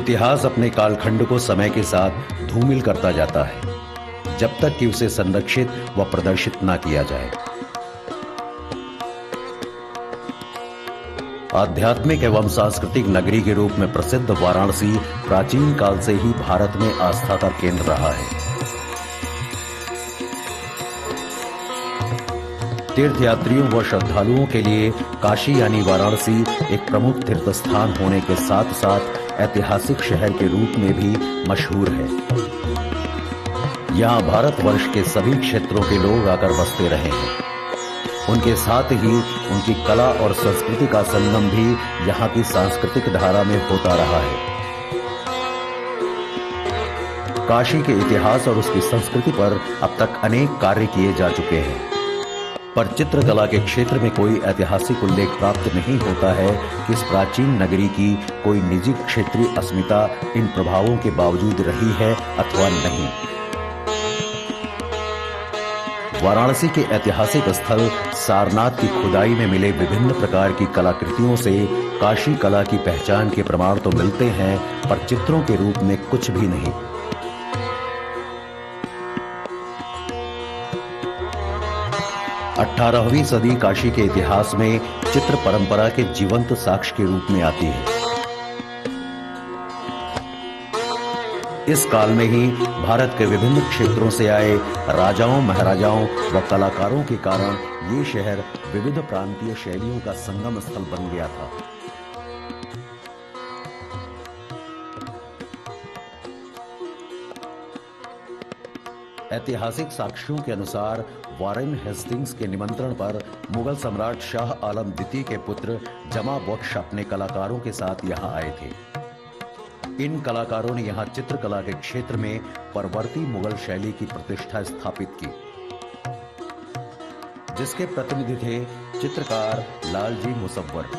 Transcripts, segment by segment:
इतिहास अपने कालखंड को समय के साथ धूमिल करता जाता है, जब तक कि उसे संरक्षित व प्रदर्शित न किया जाए। आध्यात्मिक एवं सांस्कृतिक नगरी के रूप में प्रसिद्ध वाराणसी प्राचीन काल से ही भारत में आस्था का केंद्र रहा है। तीर्थयात्रियों व श्रद्धालुओं के लिए काशी यानी वाराणसी एक प्रमुख तीर्थ स्थान होने के साथ साथ ऐतिहासिक शहर के रूप में भी मशहूर है। यहाँ भारतवर्ष के सभी क्षेत्रों के लोग आकर बसते रहे हैं। उनके साथ ही उनकी कला और संस्कृति का संगम भी यहाँ की सांस्कृतिक धारा में होता रहा है। काशी के इतिहास और उसकी संस्कृति पर अब तक अनेक कार्य किए जा चुके हैं, पर चित्रकला के क्षेत्र में कोई ऐतिहासिक उल्लेख प्राप्त नहीं होता है कि इस प्राचीन नगरी की कोई निजी क्षेत्रीय अस्मिता इन प्रभावों के बावजूद रही है अथवा नहीं। वाराणसी के ऐतिहासिक स्थल सारनाथ की खुदाई में मिले विभिन्न प्रकार की कलाकृतियों से काशी कला की पहचान के प्रमाण तो मिलते हैं, पर चित्रों के रूप में कुछ भी नहीं। 18वीं सदी काशी के इतिहास में चित्र परंपरा के जीवंत साक्ष्य के रूप में आती है। इस काल में ही भारत के विभिन्न क्षेत्रों से आए राजाओं, महाराजाओं व कलाकारों के कारण ये शहर विविध प्रांतीय शैलियों का संगम स्थल बन गया था। ऐतिहासिक साक्ष्यों के अनुसार वारेन हेस्टिंग्स के निमंत्रण पर मुगल सम्राट शाह आलम द्वितीय के पुत्र जमा बख्श अपने कलाकारों के साथ यहां आए थे। इन कलाकारों ने यहां चित्रकला के क्षेत्र में परवर्ती मुगल शैली की प्रतिष्ठा स्थापित की, जिसके प्रतिनिधि थे चित्रकार लालजी मुसव्वर।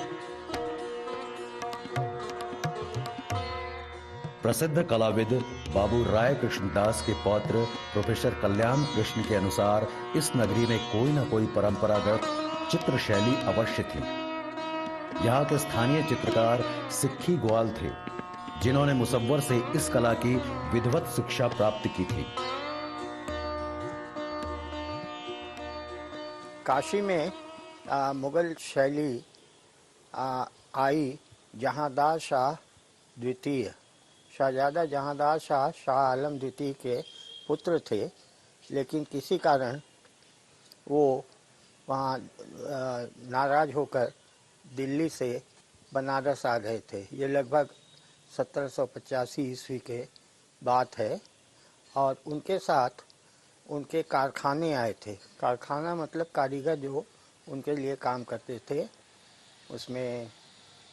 प्रसिद्ध कलाविद बाबू राय कृष्णदास के पौत्र प्रोफेसर कल्याण कृष्ण के अनुसार इस नगरी में कोई न कोई परंपरागत चित्र शैली अवश्य थी। यहाँ के स्थानीय चित्रकार सिक्खी ग्वाल थे, जिन्होंने मुसव्वर से इस कला की विधिवत शिक्षा प्राप्त की थी। काशी में मुगल शैली आई। जहांदार शाह द्वितीय, शहजादा जहांदार शाह शाह आलम द्वितीय के पुत्र थे, लेकिन किसी कारण वो वहाँ नाराज होकर दिल्ली से बनारस आ गए थे। ये लगभग 1785 ईस्वी के बात है। और उनके साथ उनके कारखाने आए थे। कारखाना मतलब कारीगर जो उनके लिए काम करते थे। उसमें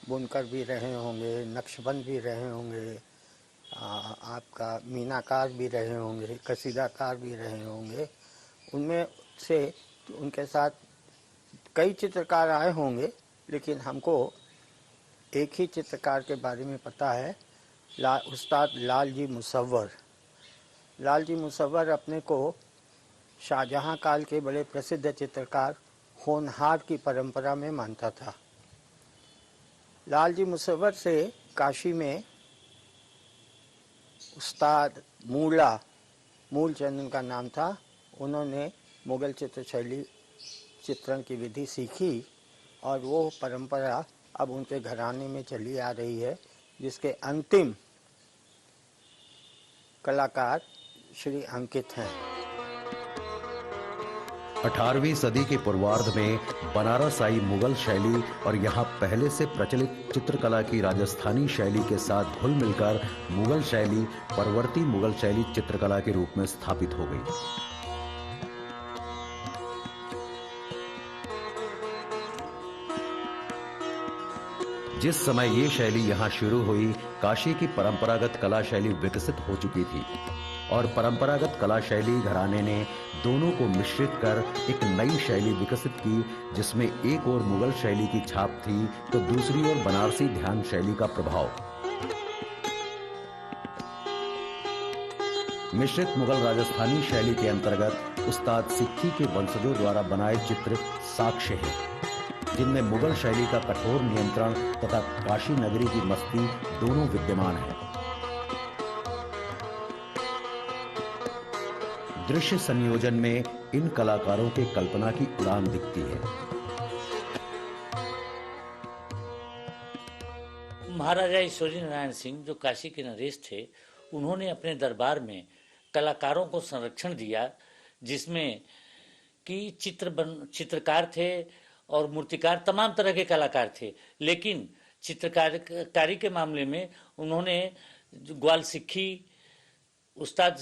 बुनकर भी रहे होंगे, नक्शबंद भी रहे होंगे, आपका मीनाकार भी रहे होंगे, कसीदाकार भी रहे होंगे। उनमें से उनके साथ कई चित्रकार आए होंगे, लेकिन हमको एक ही चित्रकार के बारे में पता है, उस्ताद लालजी मुसव्वर। लालजी मुसव्वर अपने को शाहजहां काल के बड़े प्रसिद्ध चित्रकार होनहार की परंपरा में मानता था। लालजी मुसव्वर से काशी में उस्ताद मूलचंद उनका नाम था। उन्होंने मुगल चित्रशैली चित्रण की विधि सीखी और वो परंपरा अब उनके घराने में चली आ रही है, जिसके अंतिम कलाकार श्री अंकित हैं। 18वीं सदी के पूर्वार्ध में बनारस आई मुगल शैली और यहाँ पहले से प्रचलित चित्रकला की राजस्थानी शैली के साथ घुल मिलकर मुगल शैली परवर्ती मुगल शैली चित्रकला के रूप में स्थापित हो गई। जिस समय ये शैली यहाँ शुरू हुई, काशी की परंपरागत कला शैली विकसित हो चुकी थी और परंपरागत कला शैली घराने ने दोनों को मिश्रित कर एक नई शैली विकसित की, जिसमें एक ओर मुगल शैली की छाप थी तो दूसरी ओर बनारसी ध्यान शैली का प्रभाव। मिश्रित मुगल राजस्थानी शैली के अंतर्गत उस्ताद सिक्खी के वंशजों द्वारा बनाए चित्र साक्ष्य हैं, जिनमें मुगल शैली का कठोर नियंत्रण तथा काशी नगरी की मस्ती दोनों विद्यमान है। दृश्य संयोजन में इन कलाकारों के कल्पना की उड़ान दिखती है। महाराजा ईश्वरी नारायण सिंह जो काशी के नरेश थे, उन्होंने अपने दरबार में कलाकारों को संरक्षण दिया, जिसमें कि चित्रकार थे और मूर्तिकार, तमाम तरह के कलाकार थे। लेकिन चित्रकारी के मामले में उन्होंने ग्वाल सिक्खी, उस्ताद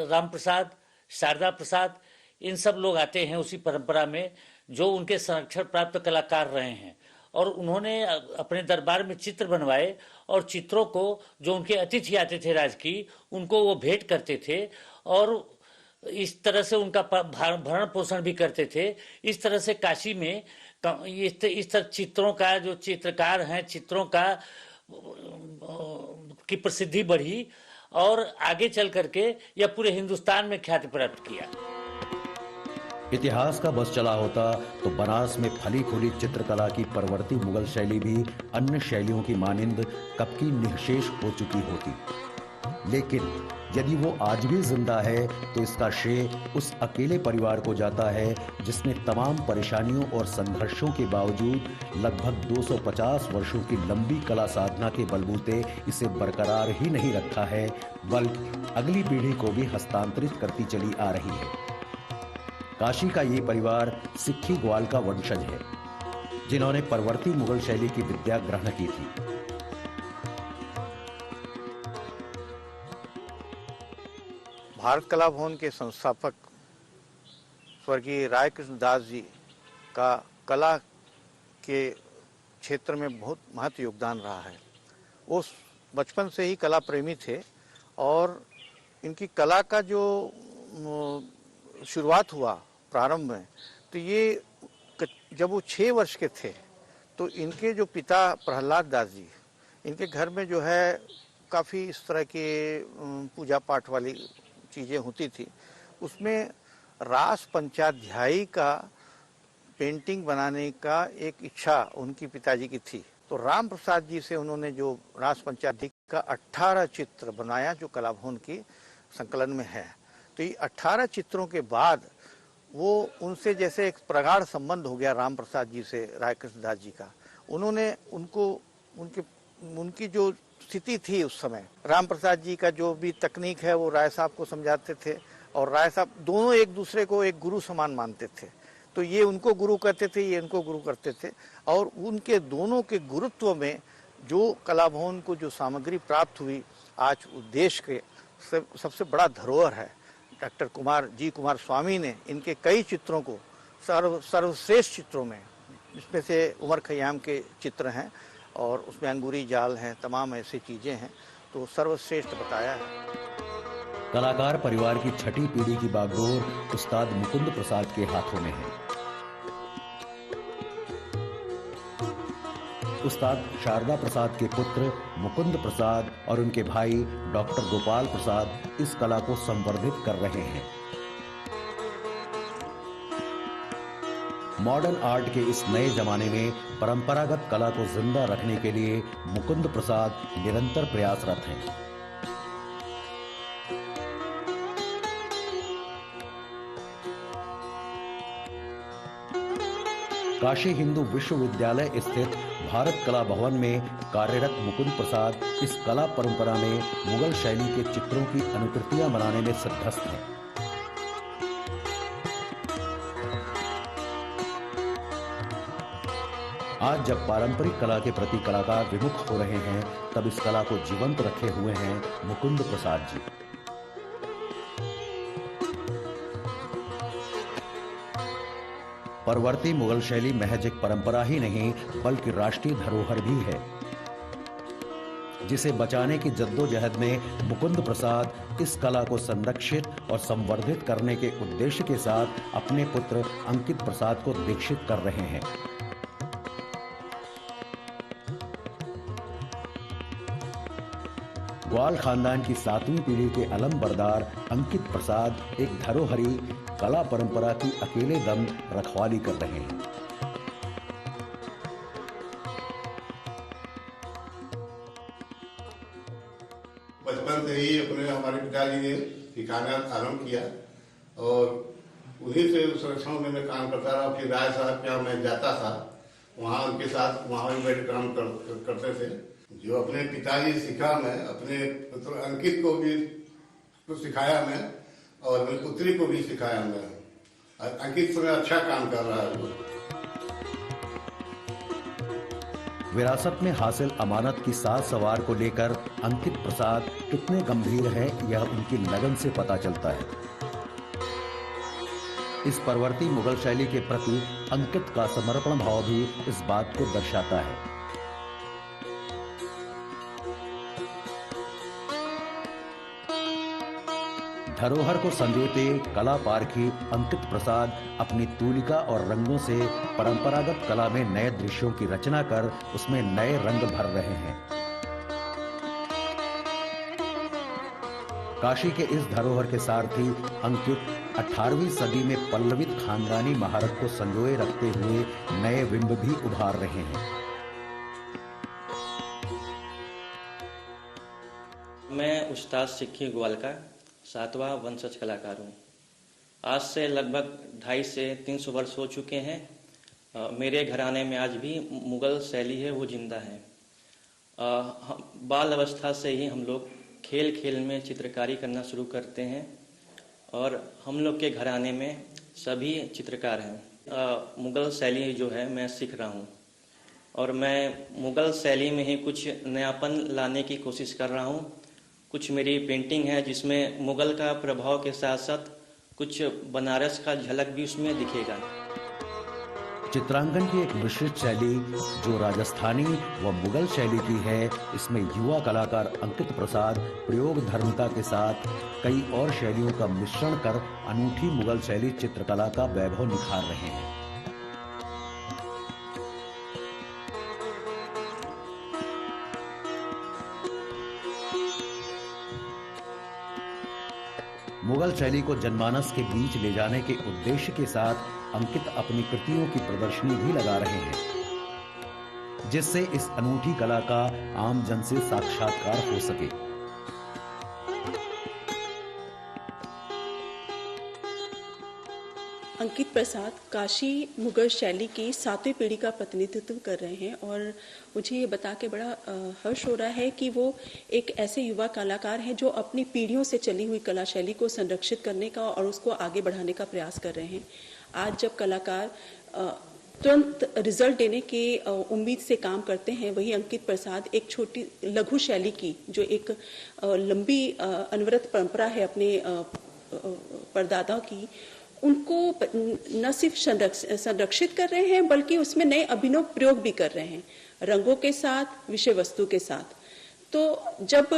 राम प्रसाद, शारदा प्रसाद, इन सब लोग आते हैं उसी परंपरा में, जो उनके संरक्षण प्राप्त कलाकार रहे हैं। और उन्होंने अपने दरबार में चित्र बनवाए और चित्रों को जो उनके अतिथि आते थे राजकीय, उनको वो भेंट करते थे और इस तरह से उनका भरण पोषण भी करते थे। इस तरह से काशी में इस तरह चित्रों का, जो चित्रकार हैं, चित्रों का की प्रसिद्धि बढ़ी और आगे चल करके यह पूरे हिंदुस्तान में ख्याति प्राप्त किया। इतिहास का बस चला होता तो बनारस में फली फूली चित्रकला की परवर्ती मुगल शैली भी अन्य शैलियों की मानिंद कब की निःशेष हो चुकी होती। लेकिन यदि वो आज भी जिंदा है तो इसका श्रेय उस अकेले परिवार को जाता है जिसने तमाम परेशानियों और संघर्षों के बावजूद लगभग 250 वर्षों की लंबी कला साधना के बलबूते इसे बरकरार ही नहीं रखा है, बल्कि अगली पीढ़ी को भी हस्तांतरित करती चली आ रही है। काशी का ये परिवार सिक्खी ग्वाल का वंशज है, जिन्होंने परवर्ती मुगल शैली की विद्या ग्रहण की थी। भारत कला भवन के संस्थापक स्वर्गीय राय कृष्ण दास जी का कला के क्षेत्र में बहुत महत्व योगदान रहा है। वो बचपन से ही कला प्रेमी थे और इनकी कला का जो शुरुआत हुआ प्रारंभ में, तो ये जब वो 6 वर्ष के थे तो इनके जो पिता प्रहलाद दास जी, इनके घर में जो है काफ़ी इस तरह के पूजा पाठ वाली चीज़ें होती थी। उसमें रास पंचाध्यायी का पेंटिंग बनाने का एक इच्छा उनकी पिताजी की थी। तो राम प्रसाद जी से उन्होंने जो रास पंचाध्यायी का 18 चित्र बनाया, जो कला भवन की संकलन में है। तो ये 18 चित्रों के बाद वो उनसे जैसे एक प्रगाढ़ संबंध हो गया राम प्रसाद जी से, राय कृष्ण दास जी का। उन्होंने उनकी जो स्थिति थी उस समय, राम प्रसाद जी का जो भी तकनीक है वो राय साहब को समझाते थे और राय साहब दोनों एक दूसरे को एक गुरु समान मानते थे। तो ये उनको गुरु करते थे, ये इनको गुरु करते थे। और उनके दोनों के गुरुत्व में जो कला भवन को जो सामग्री प्राप्त हुई, आज देश के सबसे बड़ा धरोहर है। डॉक्टर कुमार स्वामी ने इनके कई चित्रों को सर्वश्रेष्ठ चित्रों में, इसमें से उमर खयाम के चित्र हैं और उसमें अंगूरी जाल हैं, तमाम ऐसी चीज़ें हैं, तो सर्वश्रेष्ठ बताया है। कलाकार परिवार की छठी पीढ़ी की बागडोर उस्ताद मुकुंद प्रसाद के हाथों में है। उस्ताद शारदा प्रसाद के पुत्र मुकुंद प्रसाद और उनके भाई डॉक्टर गोपाल प्रसाद इस कला को संवर्धित कर रहे हैं। मॉडर्न आर्ट के इस नए जमाने में परंपरागत कला को जिंदा रखने के लिए मुकुंद प्रसाद निरंतर प्रयासरत हैं। काशी हिंदू विश्वविद्यालय स्थित भारत कला भवन में कार्यरत मुकुंद प्रसाद इस कला परंपरा में मुगल शैली के चित्रों की अनुकृतियां बनाने में सिद्धहस्त हैं। आज जब पारंपरिक कला के प्रति कलाकार विमुख हो रहे हैं, तब इस कला को जीवंत रखे हुए हैं मुकुंद प्रसाद जी। परवर्ती मुगल शैली महज एक परंपरा ही नहीं, बल्कि राष्ट्रीय धरोहर भी है, जिसे बचाने की जद्दोजहद में मुकुंद प्रसाद इस कला को संरक्षित और संवर्धित करने के उद्देश्य के साथ अपने पुत्र अंकित प्रसाद को दीक्षित कर रहे हैं। ग्वाल खानदान की 7वीं पीढ़ी के अलम बरदार अंकित प्रसाद एक धरोहरी कला परंपरा की अकेले दम रखवाली कर रहे हैं। बचपन से ही हमारे पिताजी ने सिखाना आरंभ किया और उन्हीं से संरक्षण में मैं काम करता रहा। फिर राय साहब के यहाँ मैं जाता था, वहाँ उनके साथ वहाँ भी बैठ काम करते थे। जो अपने पिताजी सीखा, मैं अपने पुत्र अंकित को भी सिखाया मैं, और मेरी पुत्री को भी सिखाया मैं। अंकित समय अच्छा काम कर रहा है। विरासत में हासिल अमानत की साज सवार को लेकर अंकित प्रसाद कितने गंभीर हैं, यह उनकी लगन से पता चलता है। इस परवर्ती मुगल शैली के प्रति अंकित का समर्पण भाव भी इस बात को दर्शाता है। धरोहर को संजोते कला पारखी अंकित प्रसाद अपनी तूलिका और रंगों से परंपरागत कला में नए दृश्यों की रचना कर उसमें नए रंग भर रहे हैं। काशी के इस धरोहर के सारथी अंकित 18वीं सदी में पल्लवित खानदानी महारत को संजोए रखते हुए नए बिंब भी उभार रहे हैं। मैं उस्ताद सिक्की ग्वाल का 7वां वंशज कलाकार हूँ। आज से लगभग 250 से 300 वर्ष हो चुके हैं। मेरे घराने में आज भी मुगल शैली है वो जिंदा है। बाल अवस्था से ही हम लोग खेल खेल में चित्रकारी करना शुरू करते हैं और हम लोग के घराने में सभी चित्रकार हैं। मुगल शैली जो है मैं सीख रहा हूँ और मैं मुगल शैली में ही कुछ नयापन लाने की कोशिश कर रहा हूँ। कुछ मेरी पेंटिंग है जिसमें मुगल का प्रभाव के साथ साथ कुछ बनारस का झलक भी उसमें दिखेगा। चित्रांकन की एक विशिष्ट शैली जो राजस्थानी व मुगल शैली की है, इसमें युवा कलाकार अंकित प्रसाद प्रयोग धर्मिता के साथ कई और शैलियों का मिश्रण कर अनूठी मुगल शैली चित्रकला का वैभव निखार रहे हैं। मुगल शैली को जनमानस के बीच ले जाने के उद्देश्य के साथ अंकित अपनी कृतियों की प्रदर्शनी भी लगा रहे हैं, जिससे इस अनूठी कला का आम जन से साक्षात्कार हो सके। अंकित प्रसाद काशी मुगल शैली की 7वीं पीढ़ी का प्रतिनिधित्व कर रहे हैं और मुझे ये बता के बड़ा हर्ष हो रहा है कि वो एक ऐसे युवा कलाकार हैं जो अपनी पीढ़ियों से चली हुई कला शैली को संरक्षित करने का और उसको आगे बढ़ाने का प्रयास कर रहे हैं। आज जब कलाकार तुरंत रिजल्ट देने के उम्मीद से काम करते हैं, वही अंकित प्रसाद एक छोटी लघु शैली की जो एक लंबी अनवरत परंपरा है अपने परदादाओं की, उनको न सिर्फ संरक्षित कर रहे हैं बल्कि उसमें नए अभिनव प्रयोग भी कर रहे हैं, रंगों के साथ, विषय वस्तु के साथ। तो जब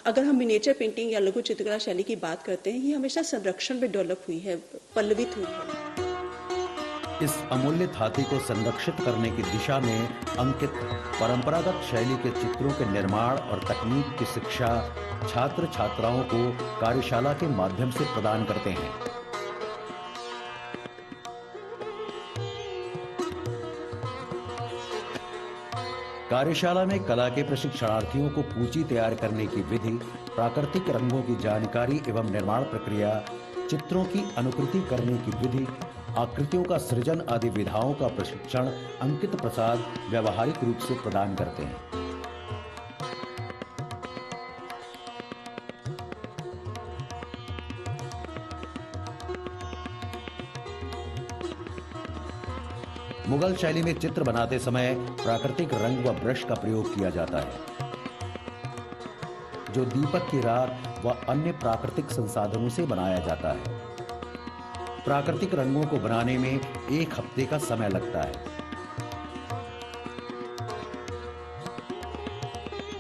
अगर हम मिनिएचर पेंटिंग या लघु चित्रकला शैली की बात करते हैं, ये हमेशा संरक्षण में डेवलप हुई है, पल्लवित हुई है। इस अमूल्य धातु को संरक्षित करने की दिशा में अंकित परंपरागत शैली के चित्रों के निर्माण और तकनीक की शिक्षा छात्र छात्राओं को कार्यशाला के माध्यम से प्रदान करते हैं। कार्यशाला में कला के प्रशिक्षणार्थियों को पूंजी तैयार करने की विधि, प्राकृतिक रंगों की जानकारी एवं निर्माण प्रक्रिया, चित्रों की अनुकृति करने की विधि, आकृतियों का सृजन आदि विधाओं का प्रशिक्षण अंकित प्रसाद व्यावहारिक रूप से प्रदान करते हैं। मुगल शैली में चित्र बनाते समय प्राकृतिक रंग व ब्रश का प्रयोग किया जाता है, जो दीपक की राख व अन्य प्राकृतिक संसाधनों से बनाया जाता है। प्राकृतिक रंगों को बनाने में 1 हफ्ते का समय लगता है।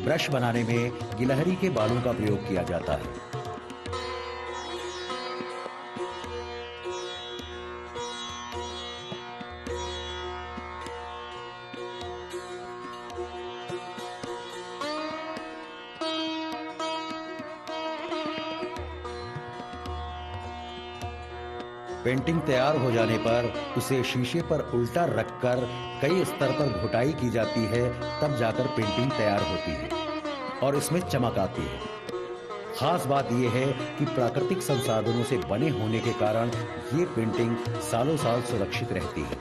ब्रश बनाने में गिलहरी के बालों का प्रयोग किया जाता है। पेंटिंग तैयार हो जाने पर उसे शीशे पर उल्टा रखकर कई स्तर पर घुटाई की जाती है, तब जाकर पेंटिंग तैयार होती है और इसमें चमक आती है। खास बात यह है कि प्राकृतिक संसाधनों से बने होने के कारण ये पेंटिंग सालों साल सुरक्षित रहती है।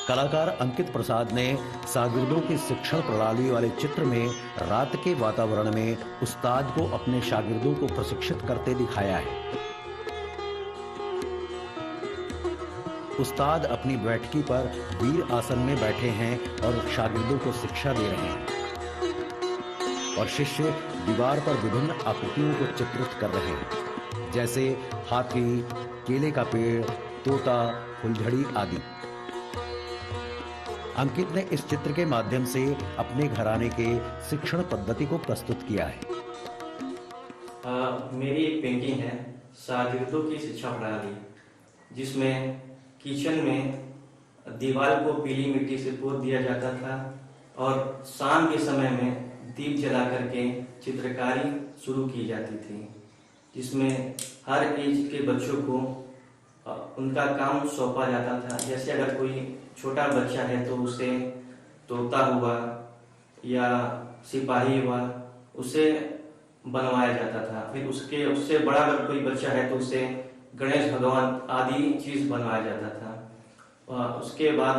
कलाकार अंकित प्रसाद ने शागिर्दों की शिक्षण प्रणाली वाले चित्र में रात के वातावरण में उस्ताद को अपने शागिर्दों को प्रशिक्षित करते दिखाया है। उस्ताद अपनी बैठकी पर वीर आसन में बैठे हैं और शागिर्दों को शिक्षा दे रहे हैं और शिष्य दीवार पर विभिन्न आकृतियों को चित्रित कर रहे हैं, जैसे हाथी, केले का पेड़, तोता, फुलझड़ी आदि। अंकित ने इस चित्र के माध्यम से अपने घराने के शिक्षण पद्धति को प्रस्तुत किया है। मेरी एक पेंटिंग है शागिर्दों की शिक्षा प्रणाली, जिसमें किचन में दीवार को पीली मिट्टी से पोत दिया जाता था और शाम के समय में दीप जला करके चित्रकारी शुरू की जाती थी, जिसमें हर एज के बच्चों को उनका काम सौंपा जाता था। जैसे अगर कोई छोटा बच्चा है तो उसे तोता हुआ या सिपाही हुआ, उसे बनवाया जाता था। फिर उससे बड़ा अगर कोई बच्चा है तो उसे गणेश भगवान आदि चीज बनवाया जाता था। उसके बाद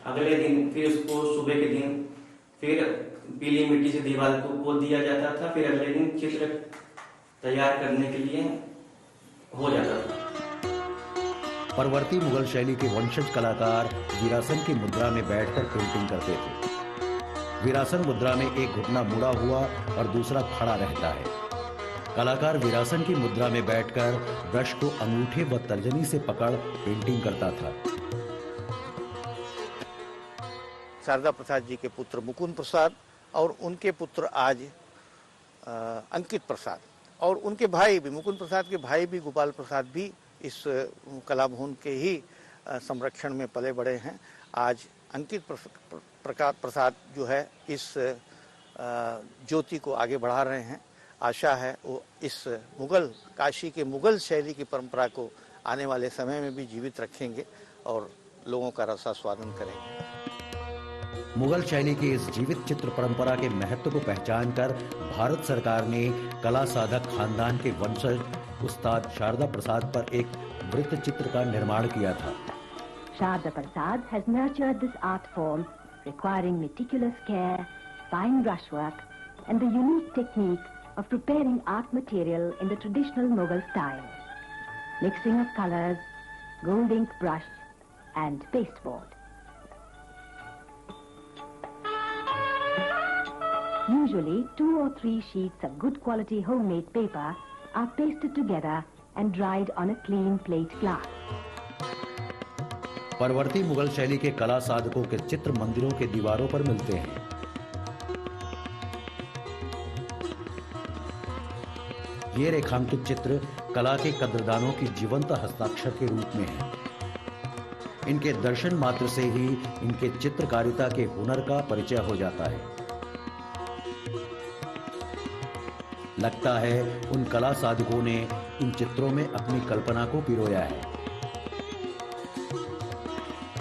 अगले दिन फिर उसको सुबह के दिन फिर पीली मिट्टी से दीवार को पोत दिया जाता था। फिर अगले दिन चित्र तैयार करने के लिए हो जाता था। परवर्ती मुगल शैली के वंशज कलाकार वीरासन की मुद्रा में बैठकर पेंटिंग करते थे। वीरासन मुद्रा में एक घुटना मुड़ा हुआ और दूसरा खड़ा रहता है। कलाकार वीरासन की मुद्रा में बैठकर ब्रश को अंगूठे व तर्जनी से पकड़ पेंटिंग करता था। शारदा प्रसाद जी के पुत्र मुकुंद प्रसाद और उनके पुत्र आज अंकित प्रसाद और उनके भाई भी, मुकुंद प्रसाद के भाई भी गोपाल प्रसाद भी इस कला भवन के ही संरक्षण में पले बड़े हैं। आज अंकित प्रसाद जो है इस ज्योति को आगे बढ़ा रहे हैं। आशा है वो इस काशी के मुगल शैली की परंपरा को आने वाले समय में भी जीवित रखेंगे और लोगों का रसास्वादन करेंगे। मुगल शैली की इस जीवित चित्र परंपरा के महत्व को पहचान कर भारत सरकार ने कला साधक खानदान के वंशज उस्ताद शारदा प्रसाद पर एक वृत्त चित्र का निर्माण किया था। Sharda Prasad has nurtured this art form, requiring meticulous care, fine brushwork, and the unique technique of preparing art material in the traditional Mughal style, mixing of colors, gold ink brush, and pasteboard. Usually, 2 or 3 sheets of good quality homemade paper are pasted together and dried on a clean plate glass. परवर्ती मुगल शैली के कला साधकों के चित्र मंदिरों के दीवारों पर मिलते हैं। ये रेखांकित चित्र कला के कद्रदानों की जीवंत हस्ताक्षर के रूप में है। इनके दर्शन मात्र से ही इनके चित्रकारिता के हुनर का परिचय हो जाता है। लगता है उन कला साधकों ने इन चित्रों में अपनी कल्पना को पिरोया है।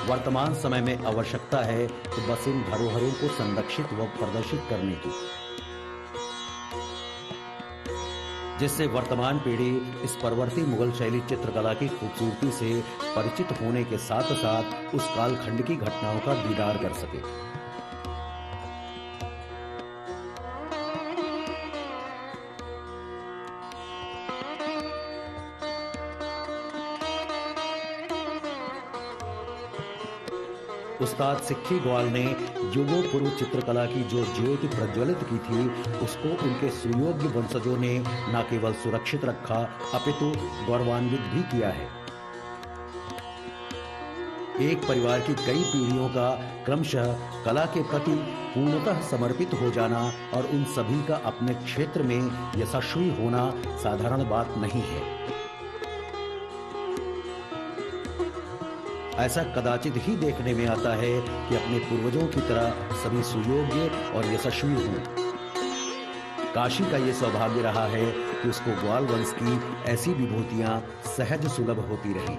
वर्तमान समय में आवश्यकता है कि बस इन धरोहरों को संरक्षित व प्रदर्शित करने की, जिससे वर्तमान पीढ़ी इस परवर्ती मुगल शैली चित्रकला की खूबसूरती से परिचित होने के साथ साथ उस कालखंड की घटनाओं का दीदार कर सके। उस्ताद सिक्खी ग्वाल ने युगों पूर्व चित्रकला की जो ज्योति प्रज्वलित की थी, उसको उनके सुयोग्य वंशजों ने न केवल सुरक्षित रखा अपितु गौरवान्वित भी किया है। एक परिवार की कई पीढ़ियों का क्रमशः कला के प्रति पूर्णतः समर्पित हो जाना और उन सभी का अपने क्षेत्र में यशस्वी होना साधारण बात नहीं है। ऐसा कदाचित ही देखने में आता है कि अपने पूर्वजों की तरह सभी सुयोग्य और यशस्वी हों। काशी का ये सौभाग्य रहा है कि उसको ग्वाल वंश की ऐसी विभूतियां सहज सुलभ होती रहीं।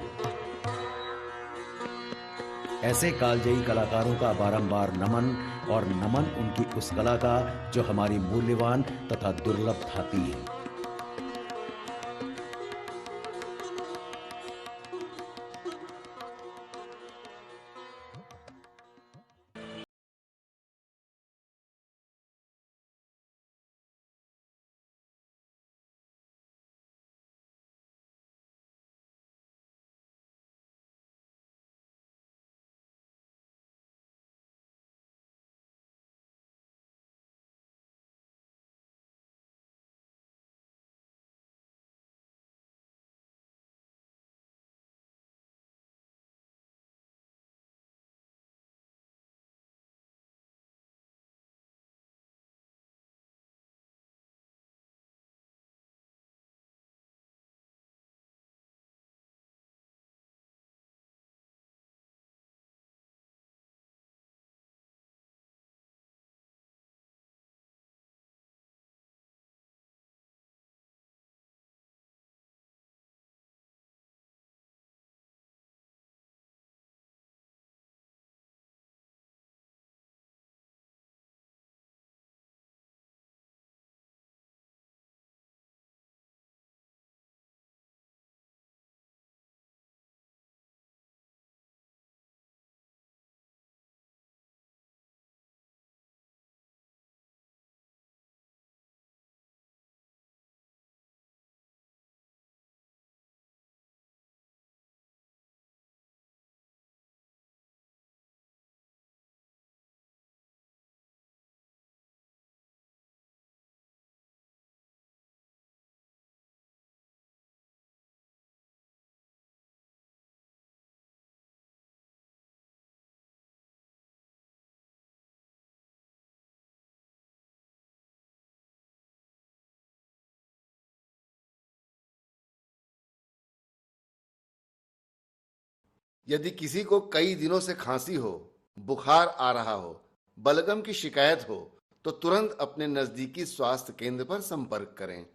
ऐसे कालजयी कलाकारों का बारंबार नमन, और नमन उनकी उस कला का जो हमारी मूल्यवान तथा दुर्लभ धाती है। यदि किसी को कई दिनों से खांसी हो, बुखार आ रहा हो, बलगम की शिकायत हो, तो तुरंत अपने नजदीकी स्वास्थ्य केंद्र पर संपर्क करें।